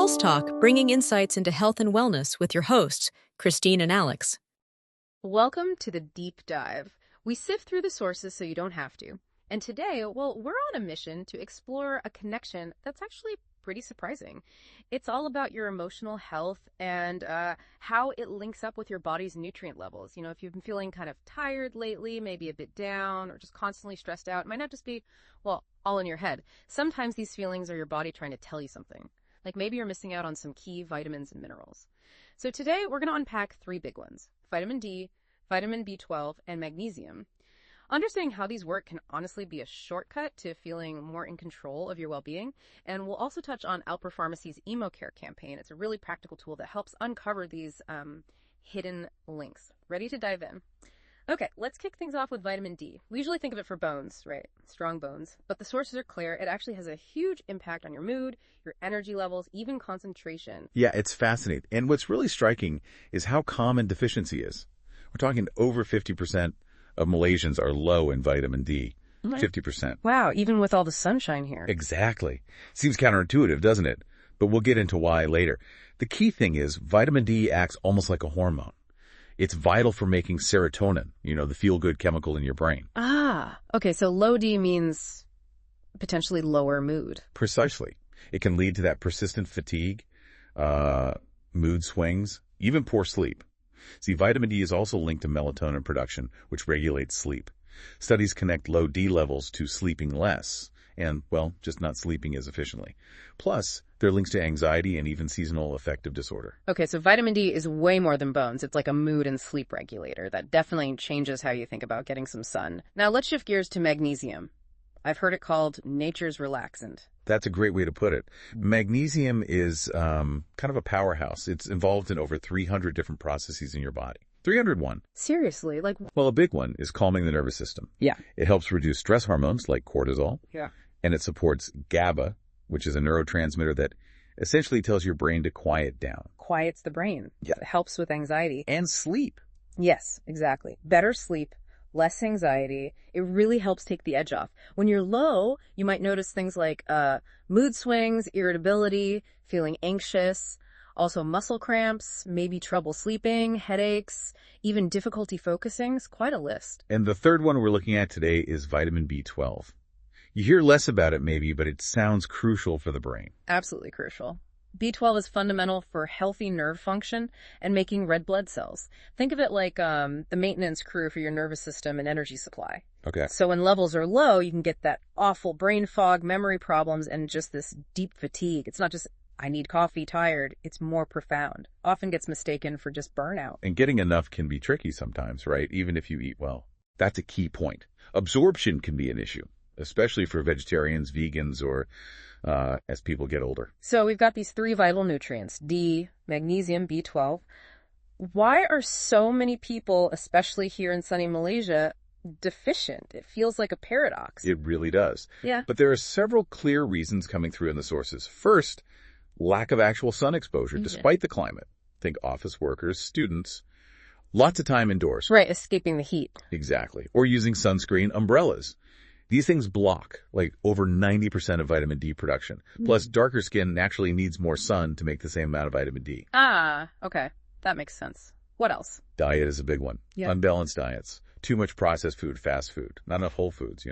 Pulse Talk, bringing insights into health and wellness with your hosts, Christine and Alex. Welcome to the deep dive. We sift through the sources so you don't have to. And today, we're on a mission to explore a connection that's actually pretty surprising. It's all about your emotional health and how it links up with your body's nutrient levels. You know, if you've been feeling kind of tired lately, maybe a bit down, or just constantly stressed out, it might not just be, all in your head. Sometimes these feelings are your body trying to tell you something. Like maybe you're missing out on some key vitamins and minerals. So today, we're going to unpack three big ones: vitamin D, vitamin B12, and magnesium. Understanding how these work can honestly be a shortcut to feeling more in control of your well-being. And we'll also touch on Alpro Pharmacy's EmoCare campaign. It's a really practical tool that helps uncover these hidden links. Ready to dive in? Okay, let's kick things off with vitamin D. We usually think of it for bones, right? Strong bones. But the sources are clear. It actually has a huge impact on your mood, your energy levels, even concentration. Yeah, it's fascinating. And what's really striking is how common deficiency is. We're talking over 50% of Malaysians are low in vitamin D. 50%. Wow, even with all the sunshine here. Exactly. Seems counterintuitive, doesn't it? But we'll get into why later. The key thing is vitamin D acts almost like a hormone. It's vital for making serotonin, the feel-good chemical in your brain. Ah, okay, so low D means potentially lower mood. Precisely. It can lead to that persistent fatigue, mood swings, even poor sleep. See, vitamin D is also linked to melatonin production, which regulates sleep. Studies connect low D levels to sleeping less and, just not sleeping as efficiently. Plus, there are links to anxiety and even seasonal affective disorder. Okay, so vitamin D is way more than bones. It's like a mood and sleep regulator. That definitely changes how you think about getting some sun. Now, let's shift gears to magnesium. I've heard it called nature's relaxant. That's a great way to put it. Magnesium is kind of a powerhouse. It's involved in over 300 different processes in your body. 301. Seriously? Well, a big one is calming the nervous system. Yeah. It helps reduce stress hormones like cortisol. Yeah. And it supports GABA, which is a neurotransmitter that essentially tells your brain to quiet down. Quiets the brain. Yeah. It helps with anxiety. And sleep. Yes, exactly. Better sleep, less anxiety. It really helps take the edge off. When you're low, you might notice things like mood swings, irritability, feeling anxious, also muscle cramps, maybe trouble sleeping, headaches, even difficulty focusing. It's quite a list. And the third one we're looking at today is vitamin B12. You hear less about it maybe, but it sounds crucial for the brain. Absolutely crucial. B12 is fundamental for healthy nerve function and making red blood cells. Think of it like the maintenance crew for your nervous system and energy supply. Okay. So when levels are low, you can get that awful brain fog, memory problems, and just this deep fatigue. It's not just, I need coffee, tired. It's more profound. Often gets mistaken for just burnout. And getting enough can be tricky sometimes, right? Even if you eat well. That's a key point. Absorption can be an issue, especially for vegetarians, vegans, or as people get older. So we've got these three vital nutrients: D, magnesium, B12. Why are so many people, especially here in sunny Malaysia, deficient? It feels like a paradox. It really does. Yeah. But there are several clear reasons coming through in the sources. First, lack of actual sun exposure, despite the climate. Think office workers, students, lots of time indoors. Right, escaping the heat. Exactly. Or using sunscreen umbrellas. These things block over 90% of vitamin D production. Plus, darker skin naturally needs more sun to make the same amount of vitamin D. Ah, okay. That makes sense. What else? Diet is a big one. Yeah. Unbalanced diets. Too much processed food, fast food. Not enough whole foods,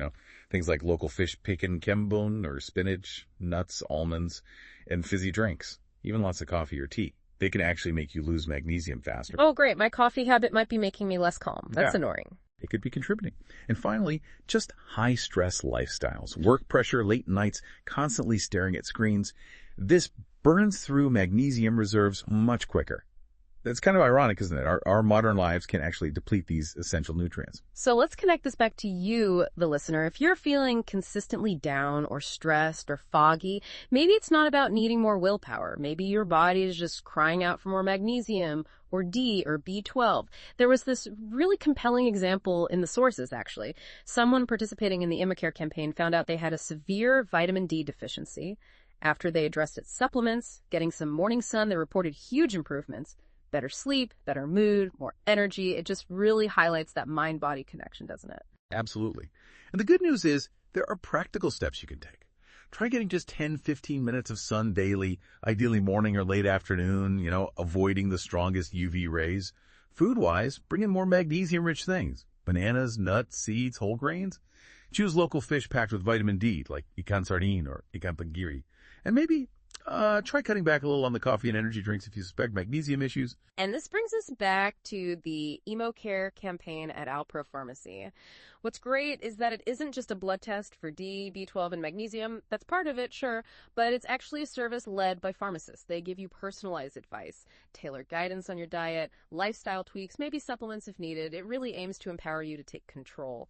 Things like local fish pikin kembun or spinach, nuts, almonds, and fizzy drinks. Even lots of coffee or tea. They can actually make you lose magnesium faster. Oh, great. My coffee habit might be making me less calm. That's annoying. It could be contributing. And finally, just high-stress lifestyles. Work pressure, late nights, constantly staring at screens. This burns through magnesium reserves much quicker. That's kind of ironic, isn't it? Our modern lives can actually deplete these essential nutrients. So let's connect this back to you, the listener. If you're feeling consistently down or stressed or foggy, maybe it's not about needing more willpower. Maybe your body is just crying out for more magnesium or D or B12. There was this really compelling example in the sources, actually. Someone participating in the EmoCare campaign found out they had a severe vitamin D deficiency. After they addressed its supplements, getting some morning sun, they reported huge improvements. Better sleep, better mood, more energy. It just really highlights that mind-body connection, doesn't it? Absolutely. And the good news is there are practical steps you can take. Try getting just 10-15 minutes of sun daily, ideally morning or late afternoon, avoiding the strongest UV rays. Food-wise, bring in more magnesium-rich things. Bananas, nuts, seeds, whole grains. Choose local fish packed with vitamin D, like ikan sardine or ikan tenggiri. And maybe try cutting back a little on the coffee and energy drinks if you suspect magnesium issues. And this brings us back to the EmoCare campaign at Alpro Pharmacy. What's great is that it isn't just a blood test for D, B12, and magnesium. That's part of it, sure, but it's actually a service led by pharmacists. They give you personalized advice, tailored guidance on your diet, lifestyle tweaks, maybe supplements if needed. It really aims to empower you to take control.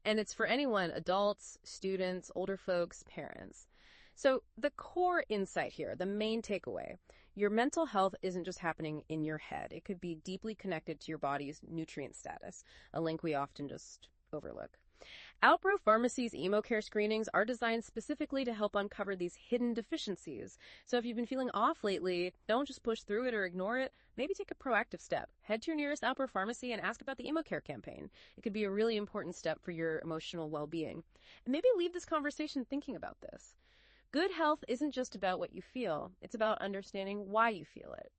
And it's for anyone, adults, students, older folks, parents. So the core insight here, the main takeaway, your mental health isn't just happening in your head. It could be deeply connected to your body's nutrient status, a link we often just overlook. Alpro Pharmacy's EmoCare screenings are designed specifically to help uncover these hidden deficiencies. So if you've been feeling off lately, don't just push through it or ignore it. Maybe take a proactive step. Head to your nearest Alpro Pharmacy and ask about the EmoCare campaign. It could be a really important step for your emotional well-being. And maybe leave this conversation thinking about this. Good health isn't just about what you feel. It's about understanding why you feel it.